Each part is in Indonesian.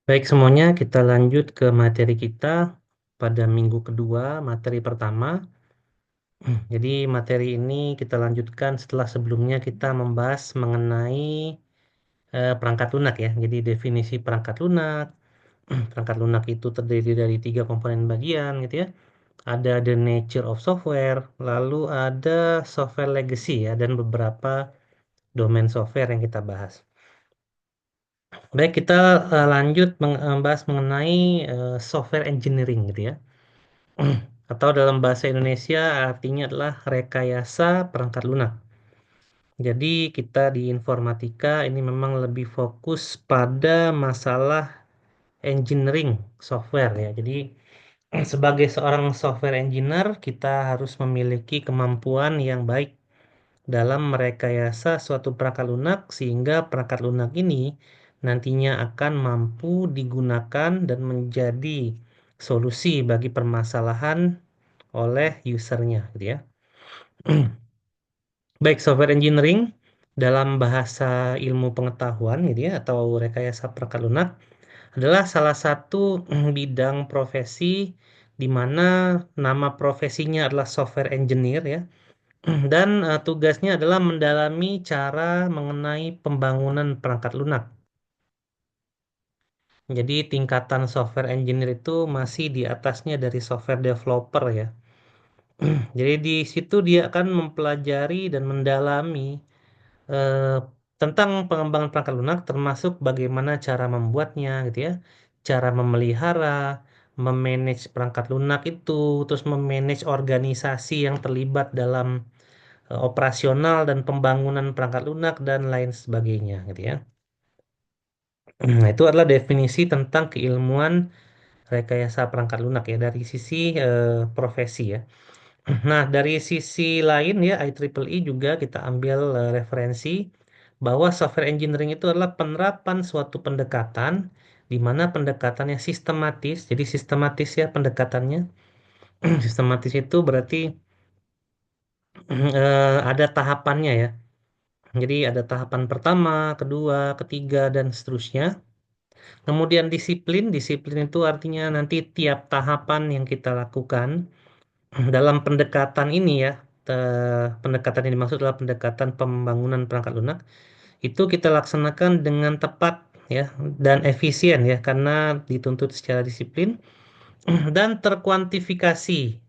Baik semuanya, kita lanjut ke materi kita pada minggu kedua, materi pertama. Jadi materi ini kita lanjutkan setelah sebelumnya kita membahas mengenai perangkat lunak ya. Jadi definisi perangkat lunak. Perangkat lunak itu terdiri dari tiga komponen bagian gitu ya. Ada the nature of software, lalu ada software legacy ya, dan beberapa domain software yang kita bahas. Baik, kita lanjut membahas mengenai software engineering gitu ya. Atau dalam bahasa Indonesia artinya adalah rekayasa perangkat lunak. Jadi kita di informatika ini memang lebih fokus pada masalah engineering software ya. Jadi sebagai seorang software engineer kita harus memiliki kemampuan yang baik dalam merekayasa suatu perangkat lunak sehingga perangkat lunak ini nantinya akan mampu digunakan dan menjadi solusi bagi permasalahan oleh usernya gitu ya. Baik, software engineering dalam bahasa ilmu pengetahuan gitu ya atau rekayasa perangkat lunak adalah salah satu bidang profesi di mana nama profesinya adalah software engineer ya. Dan tugasnya adalah mendalami cara mengenai pembangunan perangkat lunak. Jadi tingkatan software engineer itu masih di atasnya dari software developer ya. Jadi di situ dia akan mempelajari dan mendalami eh, tentang pengembangan perangkat lunak termasuk bagaimana cara membuatnya gitu ya, cara memelihara, memanage perangkat lunak itu, terus memanage organisasi yang terlibat dalam operasional dan pembangunan perangkat lunak dan lain sebagainya gitu ya. Nah, itu adalah definisi tentang keilmuan rekayasa perangkat lunak ya dari sisi profesi ya. Nah, dari sisi lain ya IEEE juga kita ambil referensi bahwa software engineering itu adalah penerapan suatu pendekatan di mana pendekatannya sistematis. Jadi sistematis ya pendekatannya. Sistematis itu berarti ada tahapannya ya. Jadi ada tahapan pertama, kedua, ketiga, dan seterusnya. Kemudian disiplin, disiplin itu artinya nanti tiap tahapan yang kita lakukan dalam pendekatan ini ya, pendekatan yang dimaksud adalah pendekatan pembangunan perangkat lunak, itu kita laksanakan dengan tepat ya dan efisien ya karena dituntut secara disiplin dan terkuantifikasi.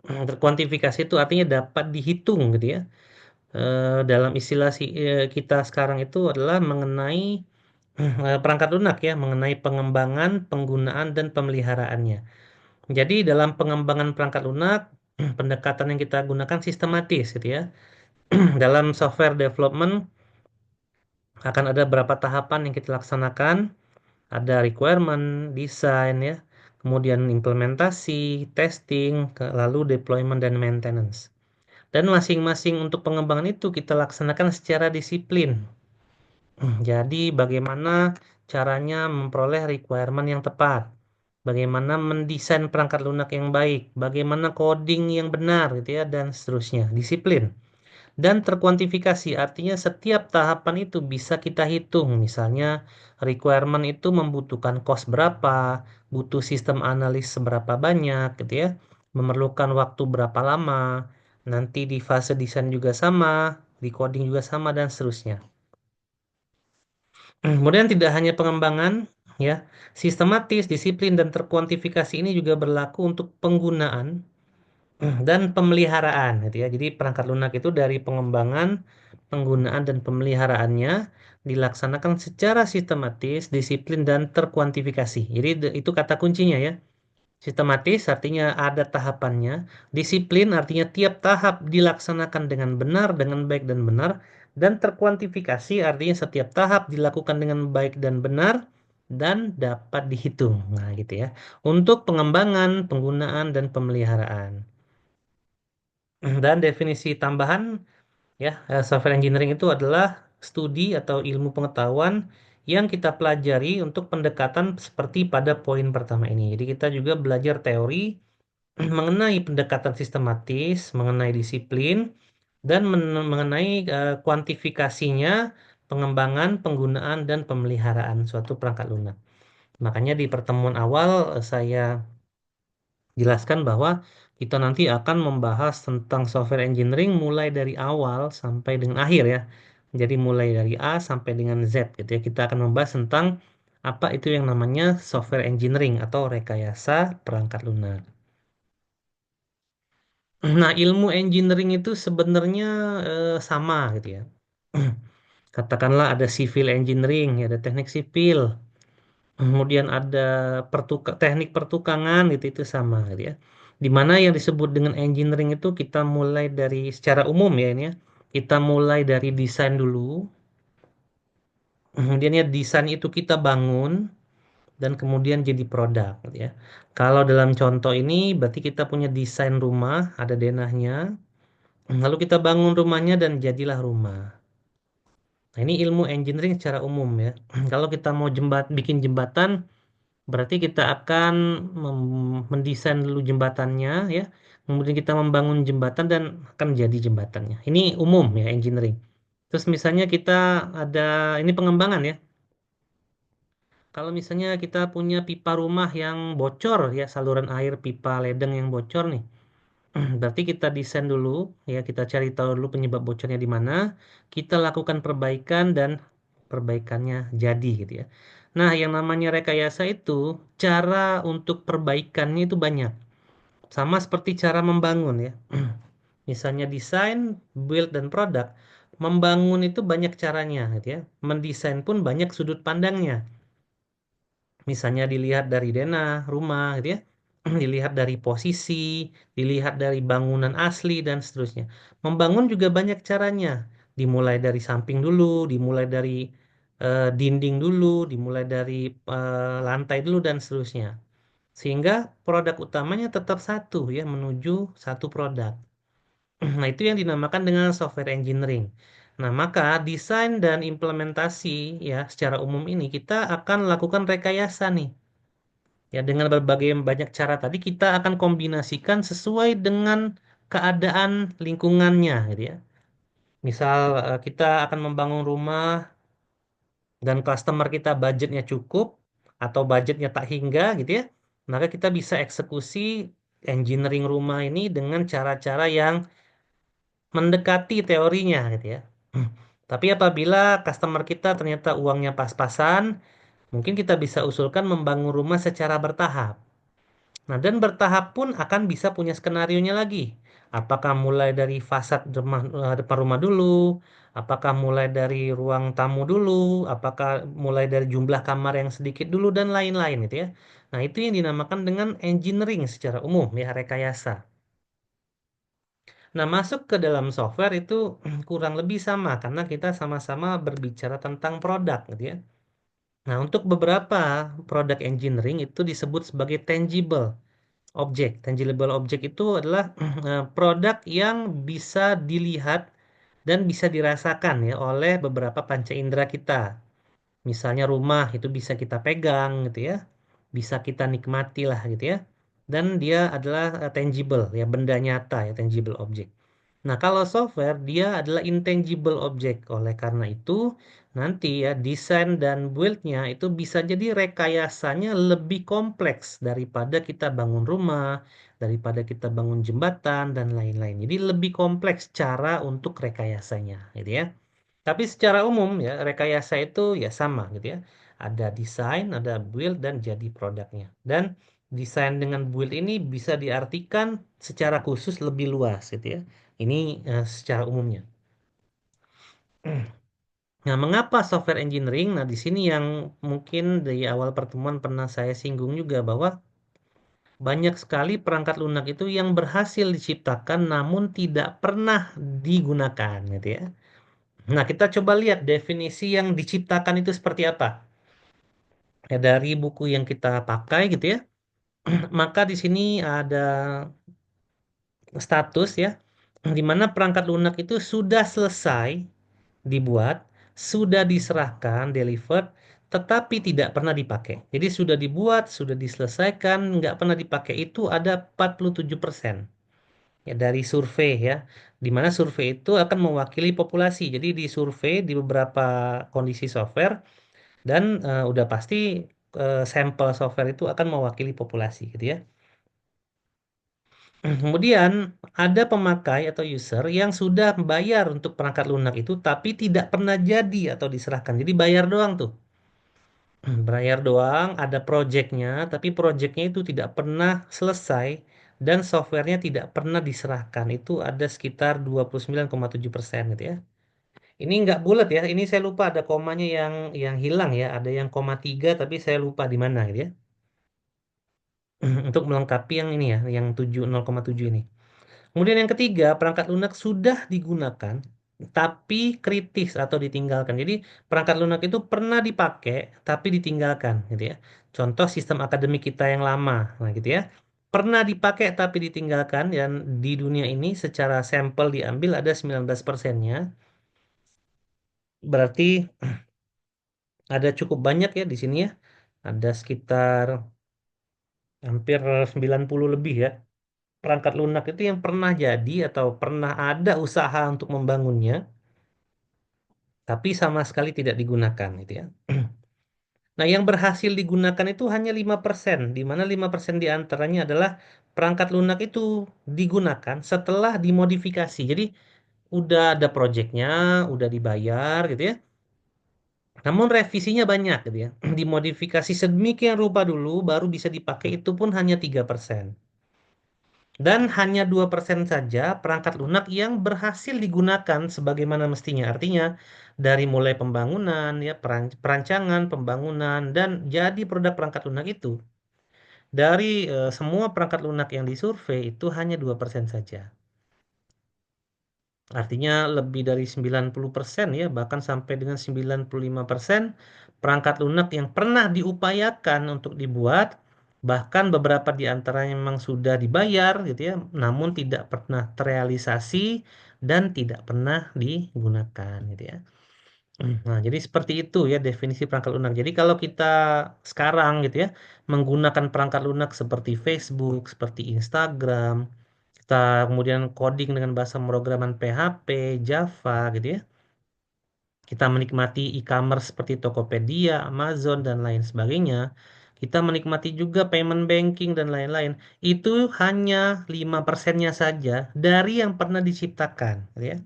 Terkuantifikasi itu artinya dapat dihitung gitu ya. Dalam istilah kita sekarang itu adalah mengenai perangkat lunak ya, mengenai pengembangan, penggunaan, dan pemeliharaannya. Jadi dalam pengembangan perangkat lunak, pendekatan yang kita gunakan sistematis gitu ya. Dalam software development akan ada beberapa tahapan yang kita laksanakan, ada requirement, design ya, kemudian implementasi, testing, lalu deployment dan maintenance. Dan masing-masing untuk pengembangan itu kita laksanakan secara disiplin. Jadi bagaimana caranya memperoleh requirement yang tepat, bagaimana mendesain perangkat lunak yang baik, bagaimana coding yang benar gitu ya dan seterusnya. Disiplin dan terkuantifikasi artinya setiap tahapan itu bisa kita hitung. Misalnya requirement itu membutuhkan cost berapa, butuh sistem analis seberapa banyak gitu ya, memerlukan waktu berapa lama, nanti di fase desain juga sama, di coding juga sama dan seterusnya. Kemudian tidak hanya pengembangan, ya, sistematis, disiplin, dan terkuantifikasi ini juga berlaku untuk penggunaan dan pemeliharaan, gitu ya. Jadi perangkat lunak itu dari pengembangan, penggunaan, dan pemeliharaannya dilaksanakan secara sistematis, disiplin, dan terkuantifikasi. Jadi itu kata kuncinya ya. Sistematis artinya ada tahapannya, disiplin artinya tiap tahap dilaksanakan dengan benar, dengan baik dan benar, dan terkuantifikasi artinya setiap tahap dilakukan dengan baik dan benar dan dapat dihitung. Nah, gitu ya. Untuk pengembangan, penggunaan, dan pemeliharaan. Dan definisi tambahan ya, software engineering itu adalah studi atau ilmu pengetahuan yang kita pelajari untuk pendekatan seperti pada poin pertama ini. Jadi kita juga belajar teori mengenai pendekatan sistematis, mengenai disiplin, dan mengenai kuantifikasinya pengembangan, penggunaan, dan pemeliharaan suatu perangkat lunak. Makanya di pertemuan awal saya jelaskan bahwa kita nanti akan membahas tentang software engineering mulai dari awal sampai dengan akhir ya. Jadi mulai dari A sampai dengan Z gitu ya. Kita akan membahas tentang apa itu yang namanya software engineering atau rekayasa perangkat lunak. Nah, ilmu engineering itu sebenarnya sama gitu ya. Katakanlah ada civil engineering, ya, ada teknik sipil, kemudian ada teknik pertukangan gitu itu sama gitu ya. Di mana yang disebut dengan engineering itu kita mulai dari secara umum ya ini ya. Kita mulai dari desain dulu. Kemudian ya desain itu kita bangun dan kemudian jadi produk gitu ya. Kalau dalam contoh ini berarti kita punya desain rumah, ada denahnya. Lalu kita bangun rumahnya dan jadilah rumah. Nah, ini ilmu engineering secara umum ya. Kalau kita mau bikin jembatan, berarti kita akan mendesain dulu jembatannya ya. Kemudian kita membangun jembatan dan akan jadi jembatannya. Ini umum ya engineering. Terus misalnya kita ada ini pengembangan ya. Kalau misalnya kita punya pipa rumah yang bocor ya, saluran air pipa ledeng yang bocor nih. Berarti kita desain dulu ya, kita cari tahu dulu penyebab bocornya di mana, kita lakukan perbaikan dan perbaikannya jadi gitu ya. Nah, yang namanya rekayasa itu cara untuk perbaikannya itu banyak. Sama seperti cara membangun ya. Misalnya desain, build dan produk. Membangun itu banyak caranya gitu ya. Mendesain pun banyak sudut pandangnya. Misalnya dilihat dari denah, rumah gitu ya. Dilihat dari posisi, dilihat dari bangunan asli dan seterusnya. Membangun juga banyak caranya. Dimulai dari samping dulu, dimulai dari dinding dulu, dimulai dari lantai dulu dan seterusnya. Sehingga produk utamanya tetap satu ya, menuju satu produk. Nah, itu yang dinamakan dengan software engineering. Nah, maka desain dan implementasi ya secara umum ini kita akan lakukan rekayasa nih. Ya, dengan berbagai banyak cara tadi kita akan kombinasikan sesuai dengan keadaan lingkungannya gitu ya. Misal kita akan membangun rumah dan customer kita budgetnya cukup atau budgetnya tak hingga gitu ya. Maka kita bisa eksekusi engineering rumah ini dengan cara-cara yang mendekati teorinya gitu ya. Tapi apabila customer kita ternyata uangnya pas-pasan, mungkin kita bisa usulkan membangun rumah secara bertahap. Nah, dan bertahap pun akan bisa punya skenarionya lagi. Apakah mulai dari fasad depan rumah dulu? Apakah mulai dari ruang tamu dulu? Apakah mulai dari jumlah kamar yang sedikit dulu dan lain-lain gitu ya. Nah, itu yang dinamakan dengan engineering secara umum ya, rekayasa. Nah, masuk ke dalam software itu kurang lebih sama karena kita sama-sama berbicara tentang produk gitu ya. Nah, untuk beberapa produk engineering itu disebut sebagai tangible object. Tangible object itu adalah produk yang bisa dilihat dan bisa dirasakan ya oleh beberapa panca indera kita. Misalnya rumah itu bisa kita pegang gitu ya, bisa kita nikmati lah gitu ya. Dan dia adalah tangible ya, benda nyata ya, tangible object. Nah, kalau software dia adalah intangible object. Oleh karena itu, nanti ya desain dan build-nya itu bisa jadi rekayasanya lebih kompleks daripada kita bangun rumah, daripada kita bangun jembatan dan lain-lain. Jadi lebih kompleks cara untuk rekayasanya, gitu ya. Tapi secara umum ya rekayasa itu ya sama gitu ya. Ada desain, ada build dan jadi produknya. Dan desain dengan build ini bisa diartikan secara khusus lebih luas gitu ya. Ini secara umumnya. Nah, mengapa software engineering? Nah, di sini yang mungkin dari awal pertemuan pernah saya singgung juga bahwa banyak sekali perangkat lunak itu yang berhasil diciptakan namun tidak pernah digunakan gitu ya. Nah, kita coba lihat definisi yang diciptakan itu seperti apa. Ya, dari buku yang kita pakai gitu ya. Maka di sini ada status ya, di mana perangkat lunak itu sudah selesai dibuat, sudah diserahkan, delivered, tetapi tidak pernah dipakai. Jadi sudah dibuat, sudah diselesaikan, nggak pernah dipakai itu ada 47%. ya, dari survei ya, di mana survei itu akan mewakili populasi. Jadi di survei di beberapa kondisi software dan udah pasti sampel software itu akan mewakili populasi gitu ya. Kemudian ada pemakai atau user yang sudah bayar untuk perangkat lunak itu tapi tidak pernah jadi atau diserahkan. Jadi bayar doang tuh. Bayar doang, ada projectnya, tapi projectnya itu tidak pernah selesai dan softwarenya tidak pernah diserahkan. Itu ada sekitar 29,7% gitu ya. Ini nggak bulat ya, ini saya lupa ada komanya yang hilang ya, ada yang koma 3 tapi saya lupa di mana gitu ya. Untuk melengkapi yang ini ya, yang 0,7 ini. Kemudian yang ketiga, perangkat lunak sudah digunakan tapi kritis atau ditinggalkan. Jadi perangkat lunak itu pernah dipakai tapi ditinggalkan gitu ya. Contoh sistem akademik kita yang lama, nah gitu ya. Pernah dipakai tapi ditinggalkan dan di dunia ini secara sampel diambil ada 19%-nya. Berarti ada cukup banyak ya di sini ya. Ada sekitar hampir 90 lebih ya. Perangkat lunak itu yang pernah jadi atau pernah ada usaha untuk membangunnya tapi sama sekali tidak digunakan gitu ya. Nah, yang berhasil digunakan itu hanya 5%, di mana 5% diantaranya adalah perangkat lunak itu digunakan setelah dimodifikasi. Jadi udah ada proyeknya, udah dibayar gitu ya. Namun revisinya banyak gitu ya. Dimodifikasi sedemikian rupa dulu baru bisa dipakai itu pun hanya 3%. Dan hanya 2% saja perangkat lunak yang berhasil digunakan sebagaimana mestinya. Artinya dari mulai pembangunan, ya perancangan, pembangunan, dan jadi produk perangkat lunak itu. Dari semua perangkat lunak yang disurvei itu hanya 2% saja. Artinya lebih dari 90% ya, bahkan sampai dengan 95% perangkat lunak yang pernah diupayakan untuk dibuat, bahkan beberapa di antaranya memang sudah dibayar gitu ya, namun tidak pernah terrealisasi dan tidak pernah digunakan gitu ya. Nah, jadi seperti itu ya definisi perangkat lunak. Jadi kalau kita sekarang gitu ya menggunakan perangkat lunak seperti Facebook, seperti Instagram, kita kemudian coding dengan bahasa pemrograman PHP, Java gitu ya. Kita menikmati e-commerce seperti Tokopedia, Amazon dan lain sebagainya. Kita menikmati juga payment banking dan lain-lain. Itu hanya 5%-nya saja dari yang pernah diciptakan, gitu ya.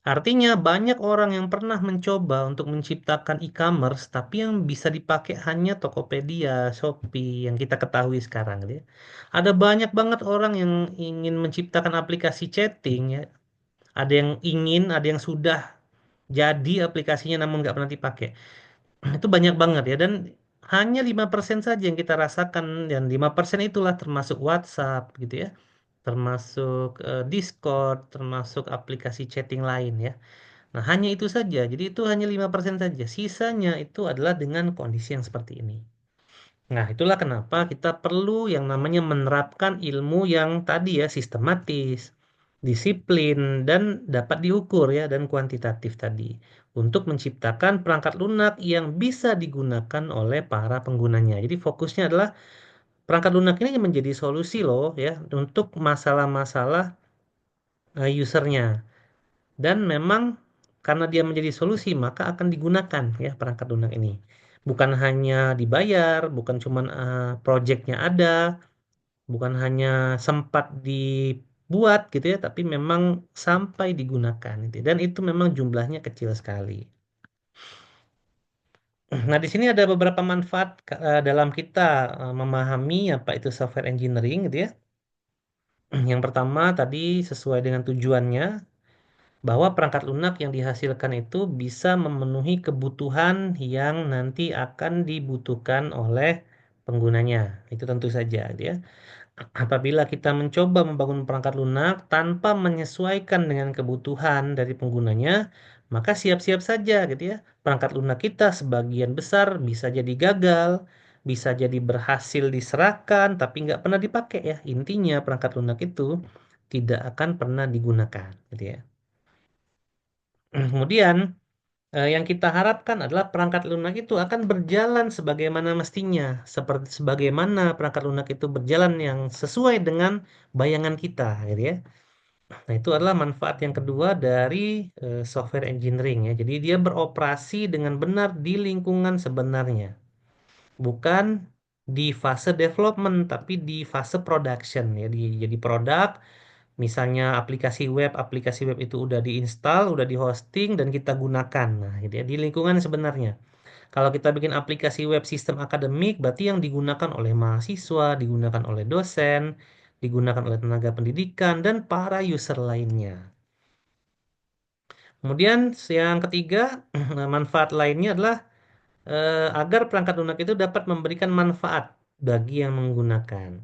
Artinya banyak orang yang pernah mencoba untuk menciptakan e-commerce, tapi yang bisa dipakai hanya Tokopedia, Shopee yang kita ketahui sekarang, gitu ya. Ada banyak banget orang yang ingin menciptakan aplikasi chatting, ya. Ada yang ingin, ada yang sudah jadi aplikasinya namun nggak pernah dipakai. Itu banyak banget ya, dan hanya 5% saja yang kita rasakan, dan 5% itulah termasuk WhatsApp, gitu ya. Termasuk Discord, termasuk aplikasi chatting lain ya. Nah, hanya itu saja. Jadi itu hanya 5% saja. Sisanya itu adalah dengan kondisi yang seperti ini. Nah, itulah kenapa kita perlu yang namanya menerapkan ilmu yang tadi ya, sistematis, disiplin, dan dapat diukur ya, dan kuantitatif tadi. Untuk menciptakan perangkat lunak yang bisa digunakan oleh para penggunanya. Jadi fokusnya adalah perangkat lunak ini menjadi solusi loh ya, untuk masalah-masalah usernya. Dan memang karena dia menjadi solusi, maka akan digunakan ya perangkat lunak ini. Bukan hanya dibayar, bukan cuma projectnya ada, bukan hanya sempat dibuat gitu ya, tapi memang sampai digunakan gitu. Dan itu memang jumlahnya kecil sekali. Nah, di sini ada beberapa manfaat dalam kita memahami apa itu software engineering gitu ya. Yang pertama tadi sesuai dengan tujuannya, bahwa perangkat lunak yang dihasilkan itu bisa memenuhi kebutuhan yang nanti akan dibutuhkan oleh penggunanya. Itu tentu saja, gitu ya. Apabila kita mencoba membangun perangkat lunak tanpa menyesuaikan dengan kebutuhan dari penggunanya, maka siap-siap saja, gitu ya. Perangkat lunak kita sebagian besar bisa jadi gagal, bisa jadi berhasil diserahkan, tapi nggak pernah dipakai ya. Intinya perangkat lunak itu tidak akan pernah digunakan, gitu ya. Kemudian Yang kita harapkan adalah perangkat lunak itu akan berjalan sebagaimana mestinya, seperti sebagaimana perangkat lunak itu berjalan yang sesuai dengan bayangan kita, gitu ya. Nah, itu adalah manfaat yang kedua dari software engineering ya. Jadi dia beroperasi dengan benar di lingkungan sebenarnya, bukan di fase development, tapi di fase production ya. Jadi produk, misalnya aplikasi web itu udah diinstal, udah di hosting dan kita gunakan. Nah, gitu ya, di lingkungan sebenarnya. Kalau kita bikin aplikasi web sistem akademik, berarti yang digunakan oleh mahasiswa, digunakan oleh dosen, digunakan oleh tenaga pendidikan, dan para user lainnya. Kemudian yang ketiga, manfaat lainnya adalah agar perangkat lunak itu dapat memberikan manfaat bagi yang menggunakan.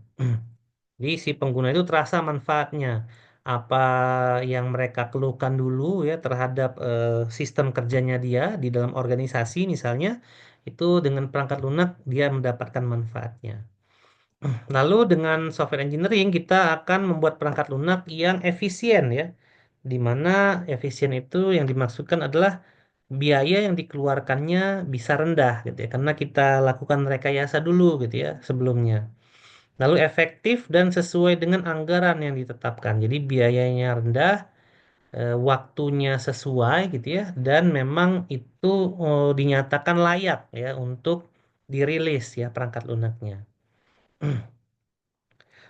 Jadi si pengguna itu terasa manfaatnya. Apa yang mereka keluhkan dulu ya terhadap sistem kerjanya dia di dalam organisasi misalnya, itu dengan perangkat lunak dia mendapatkan manfaatnya. Lalu dengan software engineering kita akan membuat perangkat lunak yang efisien ya. Di mana efisien itu yang dimaksudkan adalah biaya yang dikeluarkannya bisa rendah gitu ya. Karena kita lakukan rekayasa dulu gitu ya sebelumnya. Lalu efektif dan sesuai dengan anggaran yang ditetapkan. Jadi biayanya rendah, waktunya sesuai gitu ya, dan memang itu dinyatakan layak ya untuk dirilis ya perangkat lunaknya.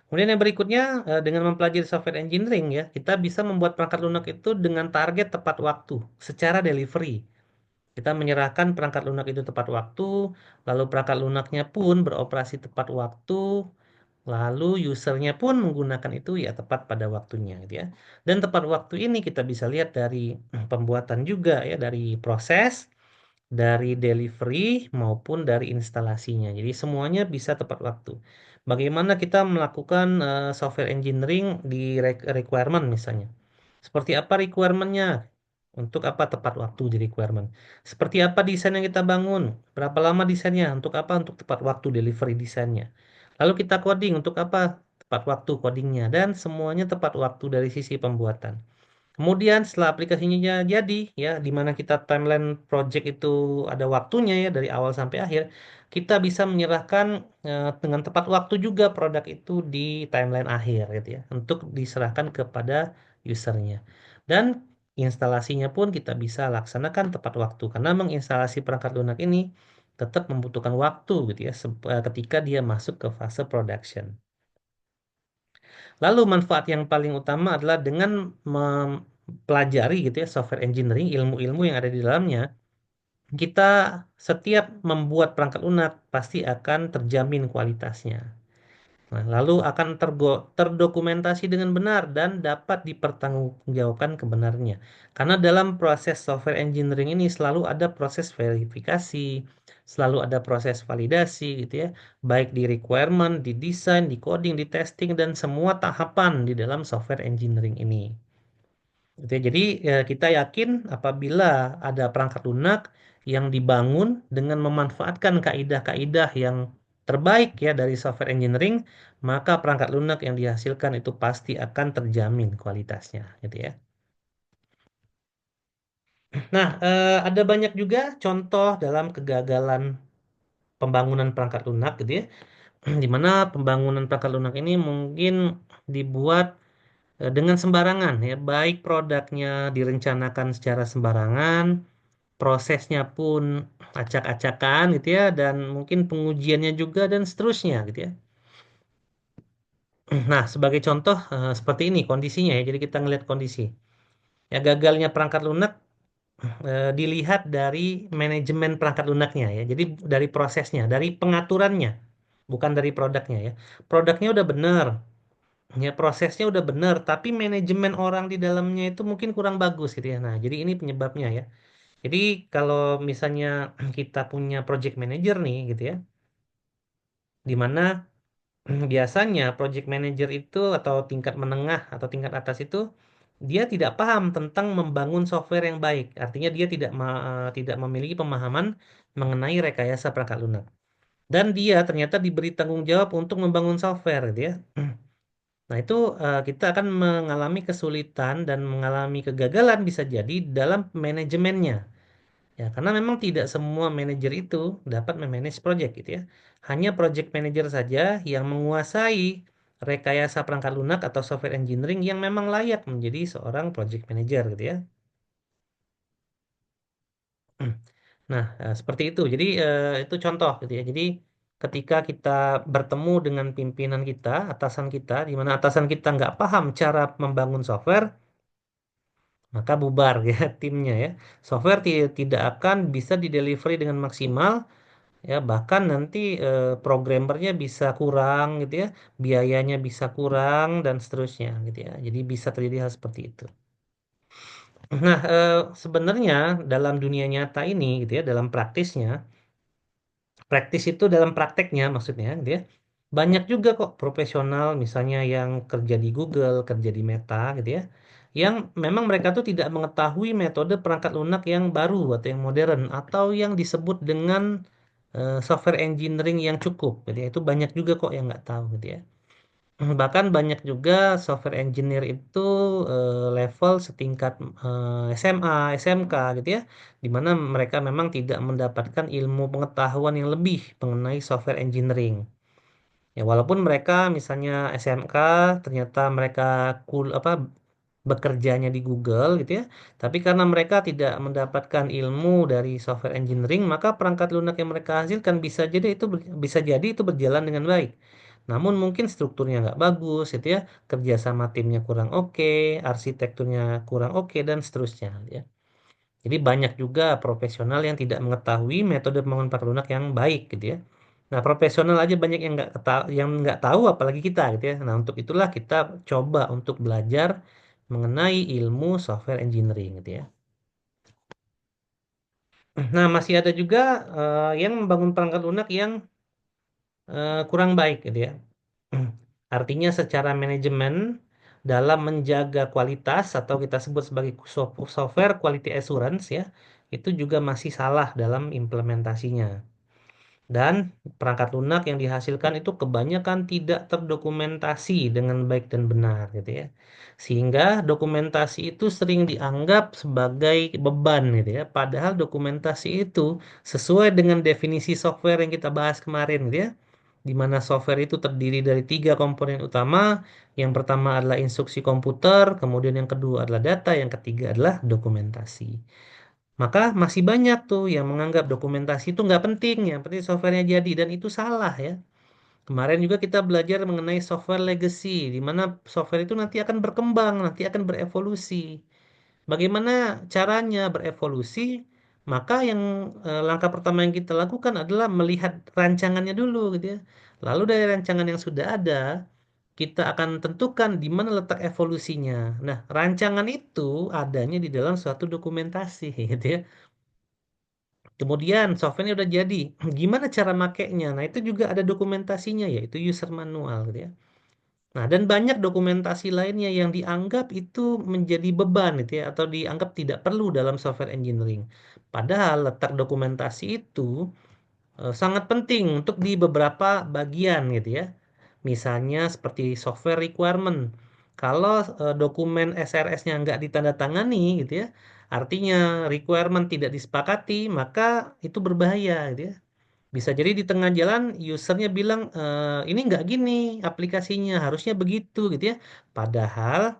Kemudian yang berikutnya, dengan mempelajari software engineering ya, kita bisa membuat perangkat lunak itu dengan target tepat waktu secara delivery. Kita menyerahkan perangkat lunak itu tepat waktu, lalu perangkat lunaknya pun beroperasi tepat waktu, lalu usernya pun menggunakan itu ya tepat pada waktunya gitu ya. Dan tepat waktu ini kita bisa lihat dari pembuatan juga ya, dari proses, dari delivery maupun dari instalasinya. Jadi semuanya bisa tepat waktu. Bagaimana kita melakukan software engineering di requirement misalnya. Seperti apa requirementnya? Untuk apa tepat waktu di requirement? Seperti apa desain yang kita bangun? Berapa lama desainnya? Untuk apa? Untuk tepat waktu delivery desainnya. Lalu kita coding untuk apa? Tepat waktu codingnya. Dan semuanya tepat waktu dari sisi pembuatan. Kemudian setelah aplikasinya jadi, ya, di mana kita timeline project itu ada waktunya ya dari awal sampai akhir, kita bisa menyerahkan dengan tepat waktu juga produk itu di timeline akhir, gitu ya, untuk diserahkan kepada usernya. Dan instalasinya pun kita bisa laksanakan tepat waktu karena menginstalasi perangkat lunak ini tetap membutuhkan waktu, gitu ya, ketika dia masuk ke fase production. Lalu manfaat yang paling utama adalah dengan mempelajari gitu ya software engineering, ilmu-ilmu yang ada di dalamnya, kita setiap membuat perangkat lunak pasti akan terjamin kualitasnya. Nah, lalu akan terdokumentasi dengan benar dan dapat dipertanggungjawabkan kebenarannya. Karena dalam proses software engineering ini selalu ada proses verifikasi, selalu ada proses validasi gitu ya, baik di requirement, di desain, di coding, di testing dan semua tahapan di dalam software engineering ini. Gitu ya. Jadi kita yakin apabila ada perangkat lunak yang dibangun dengan memanfaatkan kaidah-kaidah yang terbaik ya dari software engineering, maka perangkat lunak yang dihasilkan itu pasti akan terjamin kualitasnya, gitu ya. Nah, ada banyak juga contoh dalam kegagalan pembangunan perangkat lunak, gitu ya, di mana pembangunan perangkat lunak ini mungkin dibuat dengan sembarangan ya, baik produknya direncanakan secara sembarangan, prosesnya pun acak-acakan gitu ya, dan mungkin pengujiannya juga dan seterusnya gitu ya. Nah, sebagai contoh seperti ini kondisinya ya. Jadi kita ngelihat kondisi. Ya gagalnya perangkat lunak dilihat dari manajemen perangkat lunaknya ya. Jadi dari prosesnya, dari pengaturannya, bukan dari produknya ya. Produknya udah bener, ya prosesnya udah bener, tapi manajemen orang di dalamnya itu mungkin kurang bagus gitu ya. Nah, jadi ini penyebabnya ya. Jadi kalau misalnya kita punya project manager nih gitu ya, di mana biasanya project manager itu atau tingkat menengah atau tingkat atas itu dia tidak paham tentang membangun software yang baik. Artinya dia tidak memiliki pemahaman mengenai rekayasa perangkat lunak. Dan dia ternyata diberi tanggung jawab untuk membangun software gitu ya. Nah, itu kita akan mengalami kesulitan dan mengalami kegagalan bisa jadi dalam manajemennya. Ya, karena memang tidak semua manajer itu dapat memanage project gitu ya. Hanya project manager saja yang menguasai rekayasa perangkat lunak atau software engineering yang memang layak menjadi seorang project manager gitu ya. Nah, seperti itu. Jadi itu contoh gitu ya. Jadi ketika kita bertemu dengan pimpinan kita, atasan kita, di mana atasan kita nggak paham cara membangun software, maka bubar ya timnya ya. Software tidak akan bisa didelivery dengan maksimal ya, bahkan nanti programmernya bisa kurang gitu ya, biayanya bisa kurang dan seterusnya gitu ya. Jadi bisa terjadi hal seperti itu. Nah, sebenarnya dalam dunia nyata ini gitu ya, dalam praktisnya, praktis itu dalam prakteknya maksudnya gitu ya. Banyak juga kok profesional misalnya yang kerja di Google, kerja di Meta gitu ya. Yang memang mereka tuh tidak mengetahui metode perangkat lunak yang baru atau yang modern atau yang disebut dengan software engineering yang cukup. Jadi itu banyak juga kok yang nggak tahu gitu ya. Bahkan banyak juga software engineer itu level setingkat SMA, SMK gitu ya, di mana mereka memang tidak mendapatkan ilmu pengetahuan yang lebih mengenai software engineering. Ya, walaupun mereka misalnya SMK, ternyata mereka apa bekerjanya di Google gitu ya, tapi karena mereka tidak mendapatkan ilmu dari software engineering, maka perangkat lunak yang mereka hasilkan bisa jadi itu berjalan dengan baik. Namun mungkin strukturnya nggak bagus gitu ya, kerja sama timnya kurang oke, arsitekturnya kurang oke dan seterusnya gitu ya. Jadi banyak juga profesional yang tidak mengetahui metode pembangunan pakai lunak yang baik gitu ya. Nah, profesional aja banyak yang nggak tahu, apalagi kita gitu ya. Nah, untuk itulah kita coba untuk belajar mengenai ilmu software engineering gitu ya. Nah, masih ada juga yang membangun perangkat lunak yang kurang baik gitu ya. Artinya secara manajemen dalam menjaga kualitas atau kita sebut sebagai software quality assurance ya, itu juga masih salah dalam implementasinya. Dan perangkat lunak yang dihasilkan itu kebanyakan tidak terdokumentasi dengan baik dan benar gitu ya. Sehingga dokumentasi itu sering dianggap sebagai beban gitu ya. Padahal dokumentasi itu sesuai dengan definisi software yang kita bahas kemarin gitu ya. Di mana software itu terdiri dari tiga komponen utama. Yang pertama adalah instruksi komputer, kemudian yang kedua adalah data, yang ketiga adalah dokumentasi. Maka masih banyak tuh yang menganggap dokumentasi itu nggak penting, yang penting softwarenya jadi, dan itu salah ya. Kemarin juga kita belajar mengenai software legacy, di mana software itu nanti akan berkembang, nanti akan berevolusi. Bagaimana caranya berevolusi? Maka langkah pertama yang kita lakukan adalah melihat rancangannya dulu gitu ya. Lalu dari rancangan yang sudah ada, kita akan tentukan di mana letak evolusinya. Nah, rancangan itu adanya di dalam suatu dokumentasi gitu ya. Kemudian softwarenya udah jadi. Gimana cara makainya? Nah, itu juga ada dokumentasinya, yaitu user manual gitu ya. Nah, dan banyak dokumentasi lainnya yang dianggap itu menjadi beban gitu ya, atau dianggap tidak perlu dalam software engineering. Padahal letak dokumentasi itu sangat penting untuk di beberapa bagian gitu ya. Misalnya seperti software requirement. Kalau dokumen SRS-nya nggak ditandatangani gitu ya, artinya requirement tidak disepakati, maka itu berbahaya gitu ya. Bisa jadi di tengah jalan usernya bilang ini nggak gini aplikasinya, harusnya begitu gitu ya. Padahal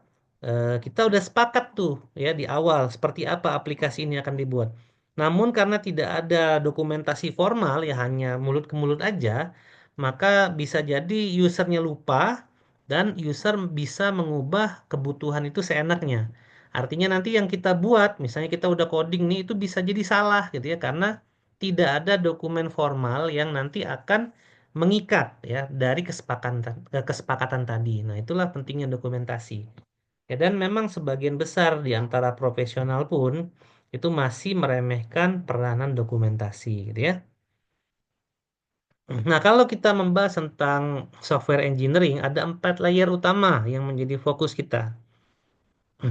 kita udah sepakat tuh ya di awal seperti apa aplikasi ini akan dibuat. Namun karena tidak ada dokumentasi formal ya, hanya mulut ke mulut aja, maka bisa jadi usernya lupa dan user bisa mengubah kebutuhan itu seenaknya. Artinya nanti yang kita buat, misalnya kita udah coding nih, itu bisa jadi salah gitu ya, karena tidak ada dokumen formal yang nanti akan mengikat ya dari kesepakatan tadi. Nah, itulah pentingnya dokumentasi. Ya, dan memang sebagian besar di antara profesional pun itu masih meremehkan peranan dokumentasi gitu ya. Nah, kalau kita membahas tentang software engineering, ada 4 layer utama yang menjadi fokus kita.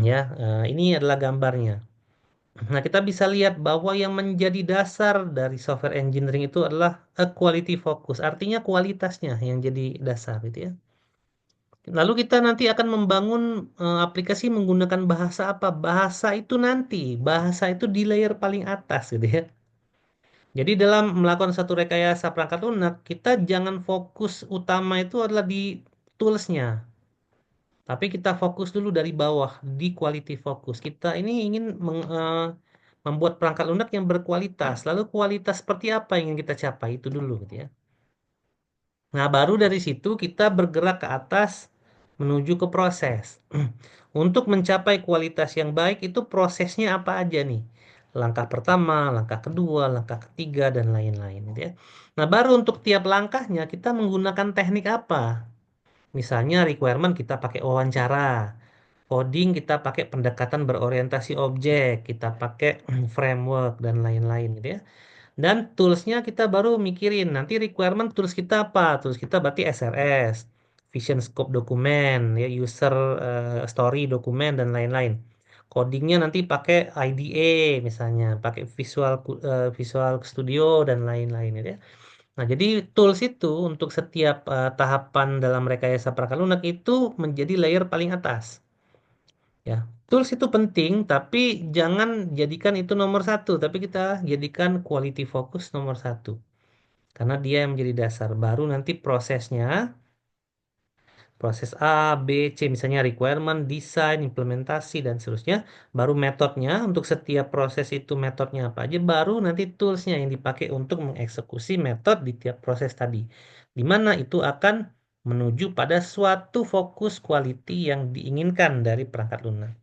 Ya, ini adalah gambarnya. Nah, kita bisa lihat bahwa yang menjadi dasar dari software engineering itu adalah a quality focus. Artinya kualitasnya yang jadi dasar gitu ya. Lalu kita nanti akan membangun aplikasi menggunakan bahasa apa? Bahasa itu di layer paling atas gitu ya. Jadi dalam melakukan satu rekayasa perangkat lunak, kita jangan fokus utama itu adalah di toolsnya, tapi kita fokus dulu dari bawah di quality focus. Kita ini ingin membuat perangkat lunak yang berkualitas. Lalu kualitas seperti apa yang ingin kita capai itu dulu gitu ya. Nah, baru dari situ kita bergerak ke atas menuju ke proses. Untuk mencapai kualitas yang baik itu prosesnya apa aja nih? Langkah pertama, langkah kedua, langkah ketiga, dan lain-lain gitu ya. Nah, baru untuk tiap langkahnya kita menggunakan teknik apa? Misalnya requirement kita pakai wawancara, coding kita pakai pendekatan berorientasi objek, kita pakai framework, dan lain-lain gitu ya. Dan toolsnya kita baru mikirin nanti requirement tools kita apa? Tools kita berarti SRS, Vision Scope dokumen, ya user story dokumen dan lain-lain. Codingnya nanti pakai IDE misalnya, pakai Visual Studio dan lain-lain gitu ya. Nah, jadi tools itu untuk setiap tahapan dalam rekayasa perangkat lunak itu menjadi layer paling atas. Ya, tools itu penting, tapi jangan jadikan itu nomor satu, tapi kita jadikan quality focus nomor satu. Karena dia yang menjadi dasar. Baru nanti prosesnya, proses A, B, C, misalnya requirement, desain, implementasi, dan seterusnya. Baru metodenya, untuk setiap proses itu metodnya apa aja. Baru nanti toolsnya yang dipakai untuk mengeksekusi metode di tiap proses tadi. Di mana itu akan menuju pada suatu fokus quality yang diinginkan dari perangkat lunak.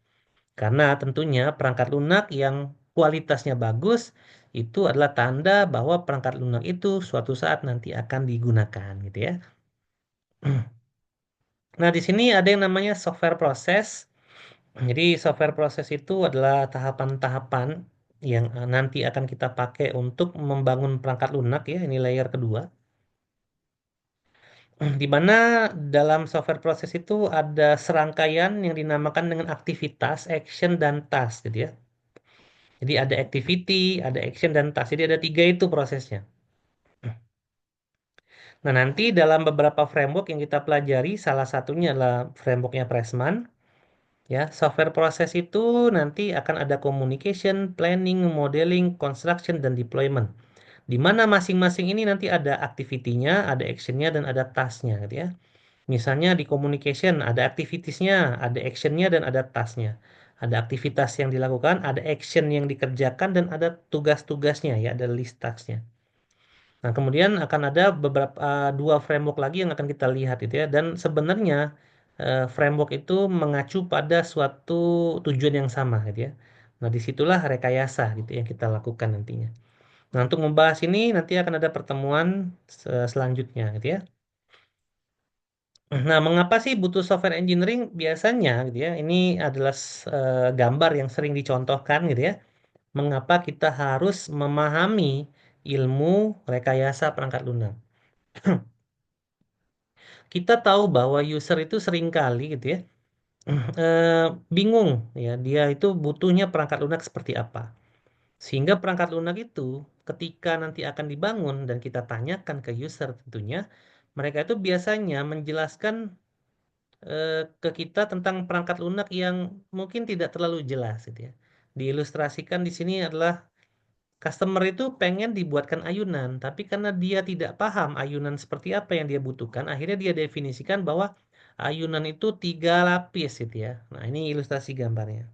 Karena tentunya perangkat lunak yang kualitasnya bagus itu adalah tanda bahwa perangkat lunak itu suatu saat nanti akan digunakan gitu ya. Nah, di sini ada yang namanya software proses. Jadi software proses itu adalah tahapan-tahapan yang nanti akan kita pakai untuk membangun perangkat lunak ya, ini layer kedua. Di mana dalam software proses itu ada serangkaian yang dinamakan dengan aktivitas, action, dan task gitu ya. Jadi ada activity, ada action, dan task. Jadi ada tiga itu prosesnya. Nah, nanti dalam beberapa framework yang kita pelajari, salah satunya adalah frameworknya Pressman. Ya, software proses itu nanti akan ada communication, planning, modeling, construction, dan deployment. Di mana masing-masing ini nanti ada activity-nya, ada action-nya, dan ada task-nya gitu ya. Misalnya di communication ada activities-nya, ada action-nya, dan ada task-nya. Ada aktivitas yang dilakukan, ada action yang dikerjakan, dan ada tugas-tugasnya ya, ada list task-nya. Nah, kemudian akan ada beberapa dua framework lagi yang akan kita lihat itu ya. Dan sebenarnya framework itu mengacu pada suatu tujuan yang sama gitu ya. Nah, disitulah rekayasa gitu yang kita lakukan nantinya. Nah, untuk membahas ini nanti akan ada pertemuan selanjutnya gitu ya. Nah, mengapa sih butuh software engineering? Biasanya gitu ya. Ini adalah gambar yang sering dicontohkan gitu ya. Mengapa kita harus memahami ilmu rekayasa perangkat lunak? Kita tahu bahwa user itu seringkali gitu ya eh, bingung ya dia itu butuhnya perangkat lunak seperti apa. Sehingga perangkat lunak itu ketika nanti akan dibangun dan kita tanyakan ke user tentunya mereka itu biasanya menjelaskan ke kita tentang perangkat lunak yang mungkin tidak terlalu jelas gitu ya. Diilustrasikan di sini adalah customer itu pengen dibuatkan ayunan, tapi karena dia tidak paham ayunan seperti apa yang dia butuhkan, akhirnya dia definisikan bahwa ayunan itu tiga lapis gitu ya. Nah, ini ilustrasi gambarnya.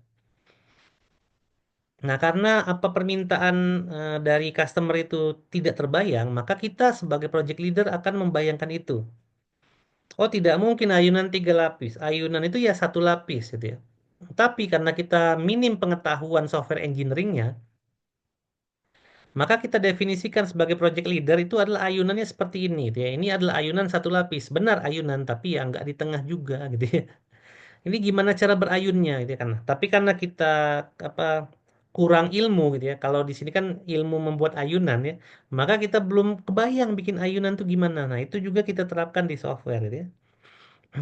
Nah, karena apa permintaan dari customer itu tidak terbayang, maka kita sebagai project leader akan membayangkan itu. Oh, tidak mungkin ayunan tiga lapis. Ayunan itu ya satu lapis gitu ya. Tapi karena kita minim pengetahuan software engineeringnya, maka kita definisikan sebagai project leader itu adalah ayunannya seperti ini, gitu ya. Ini adalah ayunan satu lapis. Benar ayunan, tapi ya nggak di tengah juga, gitu ya. Ini gimana cara berayunnya, gitu ya kan? Tapi karena kita apa kurang ilmu, gitu ya. Kalau di sini kan ilmu membuat ayunan ya, maka kita belum kebayang bikin ayunan tuh gimana. Nah, itu juga kita terapkan di software, gitu ya.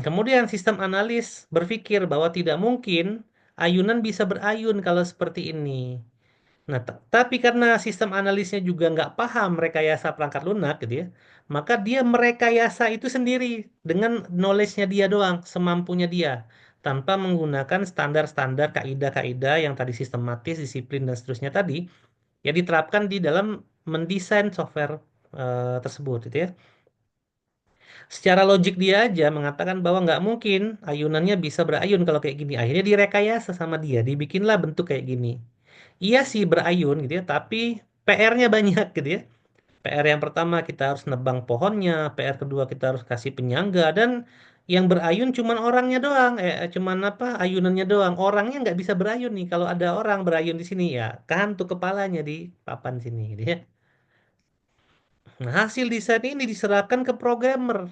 Kemudian sistem analis berpikir bahwa tidak mungkin ayunan bisa berayun kalau seperti ini. Nah, tapi karena sistem analisnya juga nggak paham rekayasa perangkat lunak gitu ya, maka dia merekayasa itu sendiri dengan knowledge-nya dia doang, semampunya dia, tanpa menggunakan standar-standar kaidah-kaidah yang tadi sistematis, disiplin dan seterusnya tadi, ya diterapkan di dalam mendesain software tersebut gitu ya. Secara logik dia aja mengatakan bahwa nggak mungkin ayunannya bisa berayun kalau kayak gini. Akhirnya direkayasa sama dia, dibikinlah bentuk kayak gini. Iya sih berayun gitu ya, tapi PR-nya banyak gitu ya. PR yang pertama kita harus nebang pohonnya, PR kedua kita harus kasih penyangga dan yang berayun cuman orangnya doang, cuman apa ayunannya doang. Orangnya nggak bisa berayun nih. Kalau ada orang berayun di sini ya, kan tuh kepalanya di papan sini gitu ya. Nah, hasil desain ini diserahkan ke programmer.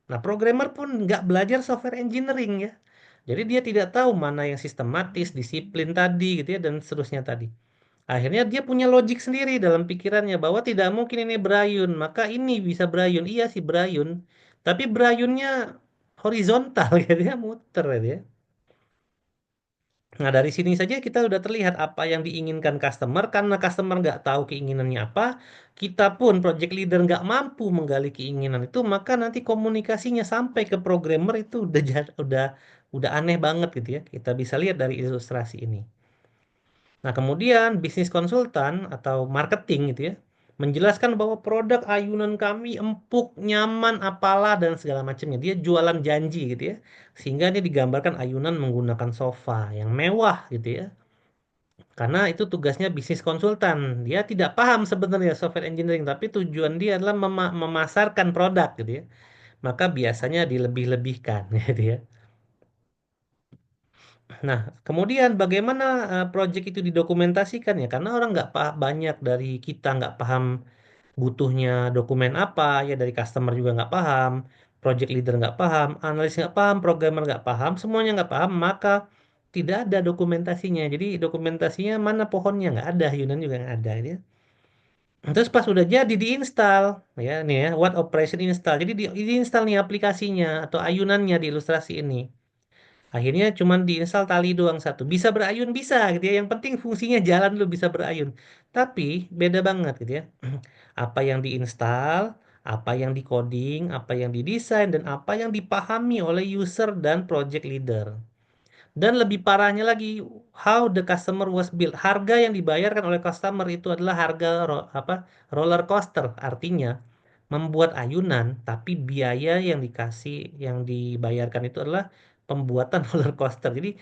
Nah, programmer pun nggak belajar software engineering ya. Jadi dia tidak tahu mana yang sistematis, disiplin tadi gitu ya, dan seterusnya tadi. Akhirnya dia punya logik sendiri dalam pikirannya bahwa tidak mungkin ini berayun, maka ini bisa berayun. Iya sih berayun, tapi berayunnya horizontal gitu ya, muter gitu ya. Nah, dari sini saja kita udah terlihat apa yang diinginkan customer, karena customer nggak tahu keinginannya apa, kita pun project leader nggak mampu menggali keinginan itu, maka nanti komunikasinya sampai ke programmer itu udah aneh banget gitu ya. Kita bisa lihat dari ilustrasi ini. Nah, kemudian bisnis konsultan atau marketing gitu ya, menjelaskan bahwa produk ayunan kami empuk, nyaman, apalah dan segala macamnya. Dia jualan janji gitu ya. Sehingga dia digambarkan ayunan menggunakan sofa yang mewah gitu ya. Karena itu tugasnya bisnis konsultan. Dia tidak paham sebenarnya software engineering, tapi tujuan dia adalah memasarkan produk gitu ya. Maka biasanya dilebih-lebihkan gitu ya. Nah, kemudian bagaimana project itu didokumentasikan ya? Karena orang nggak banyak dari kita nggak paham butuhnya dokumen apa ya, dari customer juga nggak paham, project leader nggak paham, analis nggak paham, programmer nggak paham, semuanya nggak paham, maka tidak ada dokumentasinya. Jadi dokumentasinya mana pohonnya nggak ada, Yunan juga nggak ada, gitu ya. Terus pas udah jadi diinstal, ya nih ya, what operation install. Jadi diinstal nih aplikasinya atau ayunannya di ilustrasi ini. Akhirnya cuman diinstal tali doang satu. Bisa berayun bisa gitu ya. Yang penting fungsinya jalan dulu bisa berayun. Tapi beda banget gitu ya. Apa yang diinstal, apa yang dikoding, apa yang didesain dan apa yang dipahami oleh user dan project leader. Dan lebih parahnya lagi, how the customer was built. Harga yang dibayarkan oleh customer itu adalah harga roller coaster. Artinya membuat ayunan, tapi biaya yang dikasih, yang dibayarkan itu adalah pembuatan roller coaster. Jadi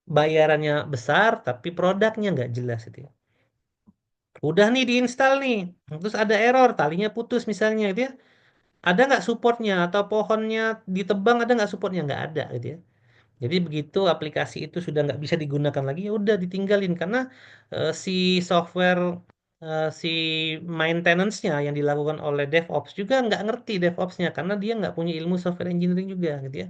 bayarannya besar, tapi produknya nggak jelas itu ya. Udah nih diinstal nih, terus ada error, talinya putus misalnya gitu ya. Ada nggak supportnya atau pohonnya ditebang ada nggak supportnya? Nggak ada gitu ya. Jadi begitu aplikasi itu sudah nggak bisa digunakan lagi, ya udah ditinggalin karena si software si maintenance-nya yang dilakukan oleh DevOps juga nggak ngerti DevOps-nya karena dia nggak punya ilmu software engineering juga gitu ya.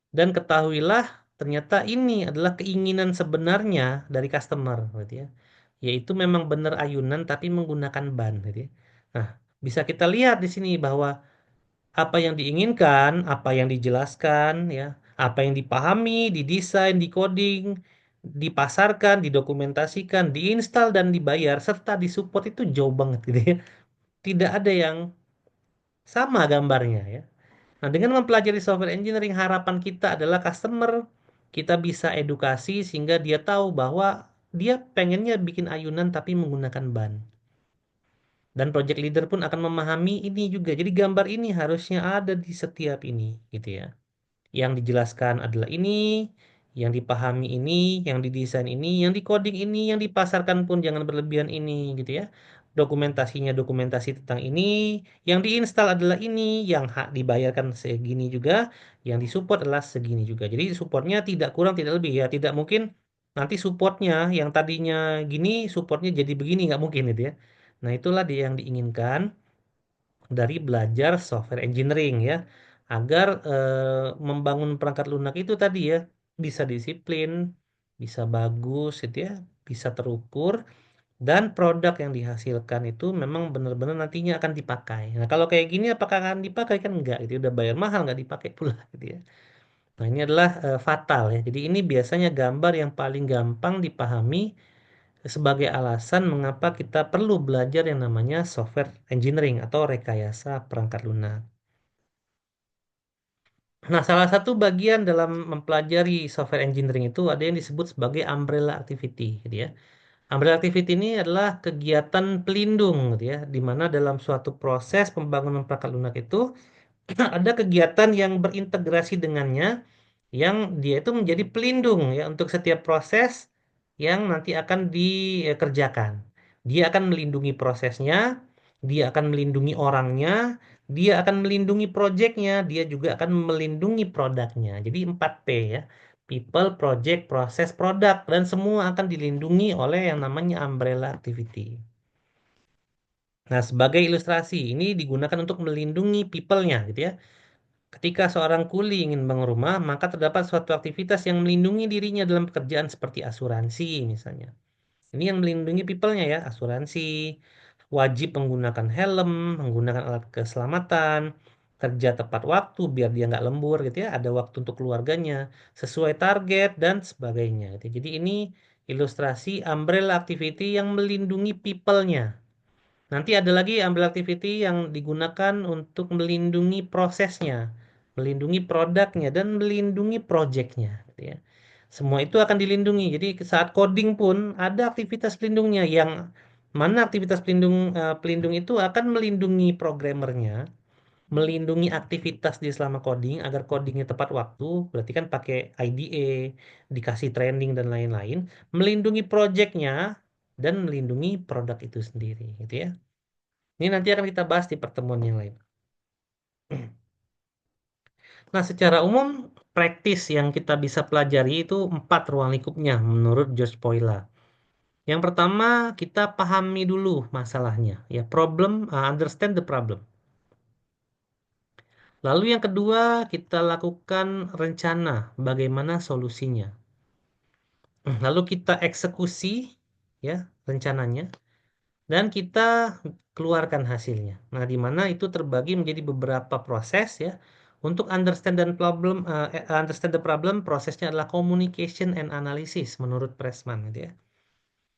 Dan ketahuilah ternyata ini adalah keinginan sebenarnya dari customer gitu ya. Yaitu memang benar ayunan tapi menggunakan ban gitu ya. Nah, bisa kita lihat di sini bahwa apa yang diinginkan, apa yang dijelaskan, ya, apa yang dipahami, didesain, dikoding, dipasarkan, didokumentasikan, diinstal dan dibayar serta disupport itu jauh banget gitu ya. Tidak ada yang sama gambarnya ya. Nah, dengan mempelajari software engineering, harapan kita adalah customer kita bisa edukasi sehingga dia tahu bahwa dia pengennya bikin ayunan tapi menggunakan ban. Dan project leader pun akan memahami ini juga. Jadi gambar ini harusnya ada di setiap ini, gitu ya. Yang dijelaskan adalah ini, yang dipahami ini, yang didesain ini, yang dikoding ini, yang dipasarkan pun jangan berlebihan ini, gitu ya. Dokumentasinya dokumentasi tentang ini, yang diinstal adalah ini, yang hak dibayarkan segini juga, yang disupport adalah segini juga. Jadi supportnya tidak kurang, tidak lebih ya. Tidak mungkin nanti supportnya yang tadinya gini, supportnya jadi begini, nggak mungkin gitu ya. Nah itulah dia yang diinginkan dari belajar software engineering ya agar membangun perangkat lunak itu tadi ya bisa disiplin, bisa bagus gitu ya, bisa terukur dan produk yang dihasilkan itu memang benar-benar nantinya akan dipakai. Nah, kalau kayak gini apakah akan dipakai kan enggak gitu, udah bayar mahal nggak dipakai pula gitu ya. Nah, ini adalah fatal ya. Jadi ini biasanya gambar yang paling gampang dipahami sebagai alasan mengapa kita perlu belajar yang namanya software engineering atau rekayasa perangkat lunak. Nah, salah satu bagian dalam mempelajari software engineering itu ada yang disebut sebagai umbrella activity, gitu ya. Umbrella activity ini adalah kegiatan pelindung, gitu ya, di mana dalam suatu proses pembangunan perangkat lunak itu ada kegiatan yang berintegrasi dengannya, yang dia itu menjadi pelindung ya untuk setiap proses yang nanti akan dikerjakan. Dia akan melindungi prosesnya, dia akan melindungi orangnya, dia akan melindungi proyeknya, dia juga akan melindungi produknya. Jadi 4P ya. People, project, process, product, dan semua akan dilindungi oleh yang namanya umbrella activity. Nah, sebagai ilustrasi, ini digunakan untuk melindungi people-nya gitu ya. Ketika seorang kuli ingin bangun rumah, maka terdapat suatu aktivitas yang melindungi dirinya dalam pekerjaan seperti asuransi misalnya. Ini yang melindungi people-nya ya, asuransi, wajib menggunakan helm, menggunakan alat keselamatan, kerja tepat waktu biar dia nggak lembur gitu ya, ada waktu untuk keluarganya, sesuai target dan sebagainya gitu. Jadi ini ilustrasi umbrella activity yang melindungi people-nya. Nanti ada lagi ambil activity yang digunakan untuk melindungi prosesnya, melindungi produknya, dan melindungi projectnya, gitu ya. Semua itu akan dilindungi. Jadi saat coding pun ada aktivitas pelindungnya yang mana aktivitas pelindung itu akan melindungi programmernya, melindungi aktivitas di selama coding agar codingnya tepat waktu, berarti kan pakai IDE, dikasih training dan lain-lain, melindungi projectnya dan melindungi produk itu sendiri, gitu ya. Ini nanti akan kita bahas di pertemuan yang lain. Nah, secara umum, praktis yang kita bisa pelajari itu 4 ruang lingkupnya menurut George Poila. Yang pertama, kita pahami dulu masalahnya, ya problem, understand the problem. Lalu yang kedua, kita lakukan rencana bagaimana solusinya. Lalu kita eksekusi, ya, rencananya. Dan kita keluarkan hasilnya. Nah, di mana itu terbagi menjadi beberapa proses ya. Untuk understand the problem, prosesnya adalah communication and analysis menurut Pressman gitu ya.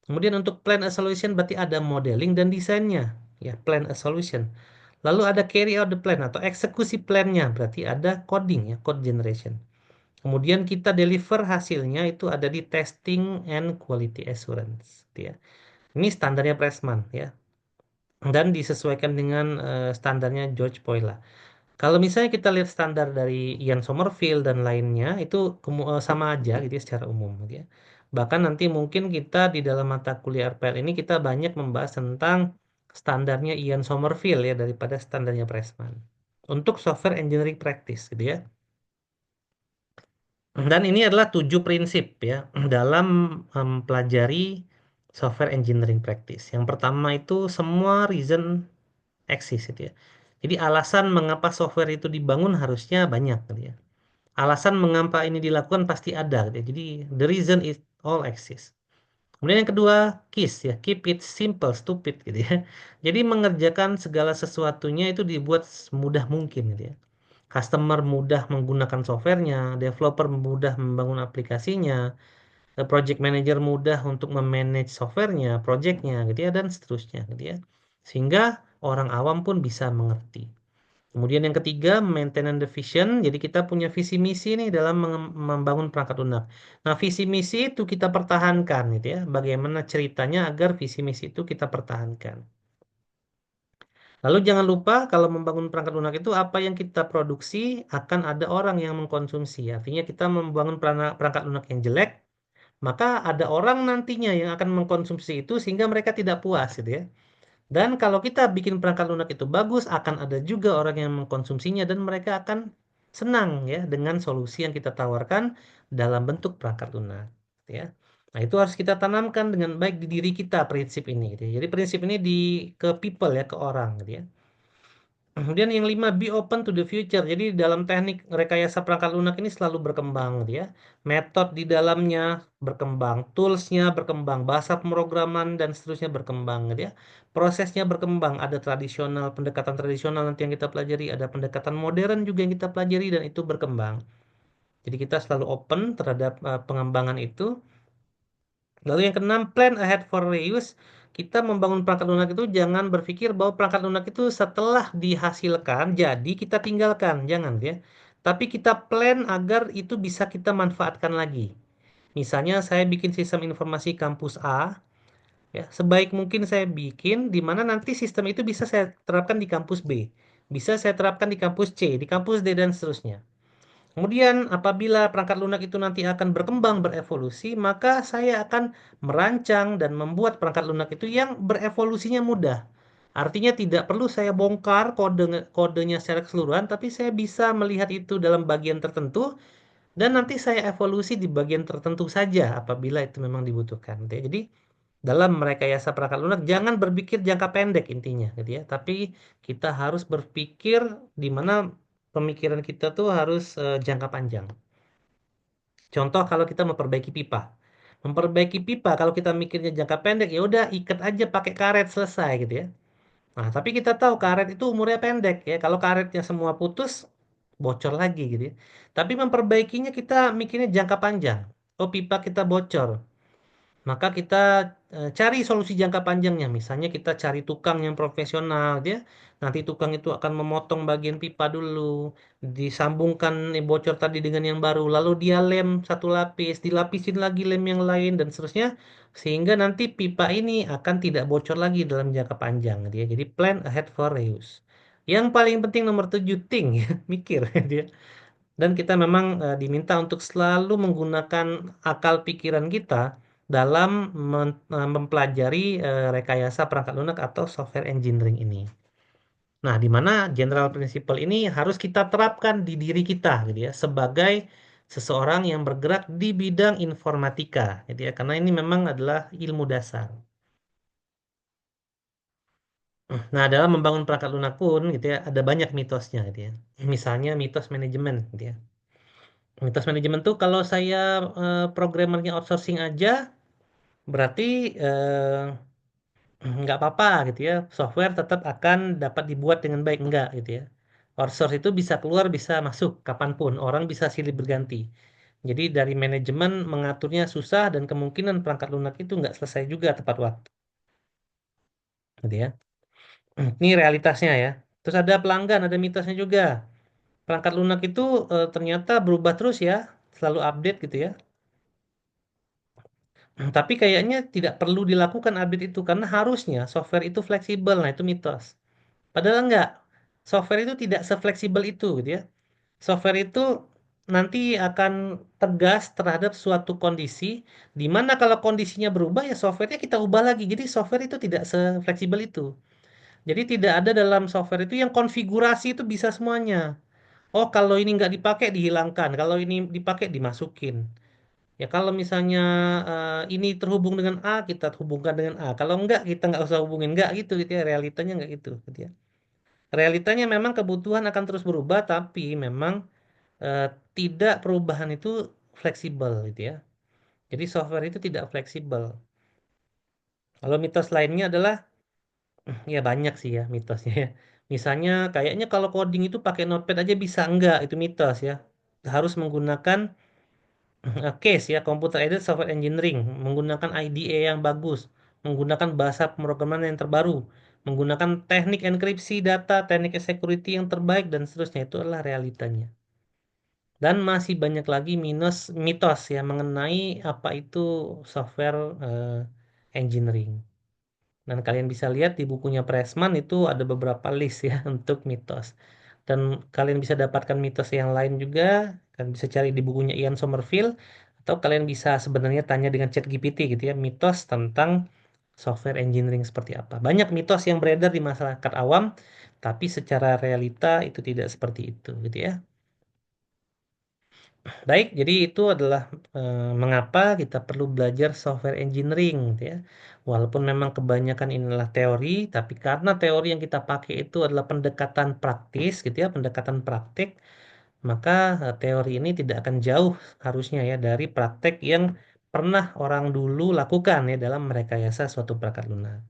Kemudian untuk plan a solution berarti ada modeling dan desainnya, ya, plan a solution. Lalu ada carry out the plan atau eksekusi plannya, berarti ada coding ya, code generation. Kemudian kita deliver hasilnya itu ada di testing and quality assurance, gitu ya. Ini standarnya Pressman ya, dan disesuaikan dengan standarnya George Poila. Kalau misalnya kita lihat standar dari Ian Sommerville dan lainnya itu sama aja gitu ya secara umum gitu ya. Bahkan nanti mungkin kita di dalam mata kuliah RPL ini kita banyak membahas tentang standarnya Ian Sommerville ya daripada standarnya Pressman. Untuk software engineering practice gitu ya. Dan ini adalah 7 prinsip ya dalam mempelajari software engineering practice. Yang pertama itu semua reason eksis gitu ya. Jadi alasan mengapa software itu dibangun harusnya banyak gitu ya. Alasan mengapa ini dilakukan pasti ada gitu ya. Jadi the reason is all exist. Kemudian yang kedua, KISS ya, keep it simple, stupid gitu ya. Jadi mengerjakan segala sesuatunya itu dibuat semudah mungkin gitu ya. Customer mudah menggunakan softwarenya, developer mudah membangun aplikasinya, project manager mudah untuk memanage softwarenya, projectnya gitu ya, dan seterusnya gitu ya. Sehingga orang awam pun bisa mengerti. Kemudian yang ketiga, maintenance the vision. Jadi kita punya visi misi nih dalam membangun perangkat lunak. Nah, visi misi itu kita pertahankan gitu ya. Bagaimana ceritanya agar visi misi itu kita pertahankan. Lalu jangan lupa kalau membangun perangkat lunak itu apa yang kita produksi akan ada orang yang mengkonsumsi. Artinya kita membangun perangkat lunak yang jelek, maka ada orang nantinya yang akan mengkonsumsi itu sehingga mereka tidak puas gitu ya. Dan kalau kita bikin perangkat lunak itu bagus, akan ada juga orang yang mengkonsumsinya dan mereka akan senang ya dengan solusi yang kita tawarkan dalam bentuk perangkat lunak, gitu ya. Nah, itu harus kita tanamkan dengan baik di diri kita prinsip ini, gitu ya. Jadi prinsip ini ke people ya, ke orang, gitu ya. Kemudian yang 5, be open to the future. Jadi dalam teknik rekayasa perangkat lunak ini selalu berkembang, gitu ya. Metode di dalamnya berkembang, toolsnya berkembang, bahasa pemrograman dan seterusnya berkembang, gitu ya. Prosesnya berkembang, ada tradisional, pendekatan tradisional nanti yang kita pelajari, ada pendekatan modern juga yang kita pelajari dan itu berkembang. Jadi kita selalu open terhadap pengembangan itu Lalu yang keenam, plan ahead for reuse. Kita membangun perangkat lunak itu jangan berpikir bahwa perangkat lunak itu setelah dihasilkan, jadi kita tinggalkan. Jangan ya. Tapi kita plan agar itu bisa kita manfaatkan lagi. Misalnya saya bikin sistem informasi kampus A, ya, sebaik mungkin saya bikin di mana nanti sistem itu bisa saya terapkan di kampus B. Bisa saya terapkan di kampus C, di kampus D, dan seterusnya. Kemudian apabila perangkat lunak itu nanti akan berkembang, berevolusi, maka saya akan merancang dan membuat perangkat lunak itu yang berevolusinya mudah. Artinya tidak perlu saya bongkar kodenya secara keseluruhan, tapi saya bisa melihat itu dalam bagian tertentu dan nanti saya evolusi di bagian tertentu saja apabila itu memang dibutuhkan, gitu ya. Jadi dalam merekayasa perangkat lunak jangan berpikir jangka pendek intinya, gitu ya. Tapi kita harus berpikir di mana pemikiran kita tuh harus jangka panjang. Contoh kalau kita memperbaiki pipa. Memperbaiki pipa kalau kita mikirnya jangka pendek ya udah ikat aja pakai karet selesai gitu ya. Nah, tapi kita tahu karet itu umurnya pendek ya. Kalau karetnya semua putus, bocor lagi gitu ya. Tapi memperbaikinya kita mikirnya jangka panjang. Oh, pipa kita bocor. Maka kita cari solusi jangka panjangnya. Misalnya kita cari tukang yang profesional, dia nanti tukang itu akan memotong bagian pipa dulu, disambungkan yang bocor tadi dengan yang baru, lalu dia lem satu lapis, dilapisin lagi lem yang lain dan seterusnya, sehingga nanti pipa ini akan tidak bocor lagi dalam jangka panjang, dia. Jadi plan ahead for reuse. Yang paling penting nomor 7 think ya, mikir dia. Dan kita memang diminta untuk selalu menggunakan akal pikiran kita dalam mempelajari rekayasa perangkat lunak atau software engineering ini. Nah, di mana general principle ini harus kita terapkan di diri kita, gitu ya, sebagai seseorang yang bergerak di bidang informatika, gitu ya, karena ini memang adalah ilmu dasar. Nah, dalam membangun perangkat lunak pun, gitu ya, ada banyak mitosnya, gitu ya. Misalnya mitos manajemen, gitu ya. Mitos manajemen tuh kalau saya programmernya outsourcing aja, berarti nggak apa-apa gitu ya. Software tetap akan dapat dibuat dengan baik, enggak gitu ya. Outsource itu bisa keluar, bisa masuk kapanpun. Orang bisa silih berganti. Jadi dari manajemen mengaturnya susah dan kemungkinan perangkat lunak itu nggak selesai juga tepat waktu, gitu ya. Ini realitasnya ya. Terus ada pelanggan, ada mitosnya juga. Perangkat lunak itu ternyata berubah terus ya, selalu update gitu ya. Tapi kayaknya tidak perlu dilakukan update itu karena harusnya software itu fleksibel. Nah, itu mitos. Padahal enggak. Software itu tidak sefleksibel itu gitu ya. Software itu nanti akan tegas terhadap suatu kondisi di mana kalau kondisinya berubah ya softwarenya kita ubah lagi. Jadi software itu tidak sefleksibel itu. Jadi tidak ada dalam software itu yang konfigurasi itu bisa semuanya. Oh, kalau ini nggak dipakai dihilangkan, kalau ini dipakai dimasukin. Ya kalau misalnya ini terhubung dengan A, kita hubungkan dengan A. Kalau enggak, kita nggak usah hubungin. Enggak gitu, gitu ya. Realitanya enggak gitu, gitu ya. Realitanya memang kebutuhan akan terus berubah, tapi memang eh, tidak perubahan itu fleksibel gitu ya. Jadi software itu tidak fleksibel. Kalau mitos lainnya adalah, ya banyak sih ya mitosnya ya. Misalnya kayaknya kalau coding itu pakai Notepad aja bisa. Enggak, itu mitos ya. Harus menggunakan case ya, computer aided software engineering, menggunakan IDE yang bagus, menggunakan bahasa pemrograman yang terbaru, menggunakan teknik enkripsi data, teknik security yang terbaik dan seterusnya. Itu adalah realitanya. Dan masih banyak lagi mitos ya mengenai apa itu software engineering. Dan kalian bisa lihat di bukunya Pressman itu ada beberapa list ya untuk mitos. Dan kalian bisa dapatkan mitos yang lain juga. Kalian bisa cari di bukunya Ian Sommerville. Atau kalian bisa sebenarnya tanya dengan ChatGPT gitu ya. Mitos tentang software engineering seperti apa. Banyak mitos yang beredar di masyarakat awam. Tapi secara realita itu tidak seperti itu gitu ya. Baik, jadi itu adalah mengapa kita perlu belajar software engineering, gitu ya. Walaupun memang kebanyakan inilah teori, tapi karena teori yang kita pakai itu adalah pendekatan praktis, gitu ya, pendekatan praktik, maka teori ini tidak akan jauh harusnya ya dari praktek yang pernah orang dulu lakukan ya dalam merekayasa suatu perangkat lunak.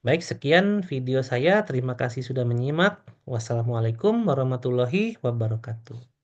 Baik, sekian video saya. Terima kasih sudah menyimak. Wassalamualaikum warahmatullahi wabarakatuh.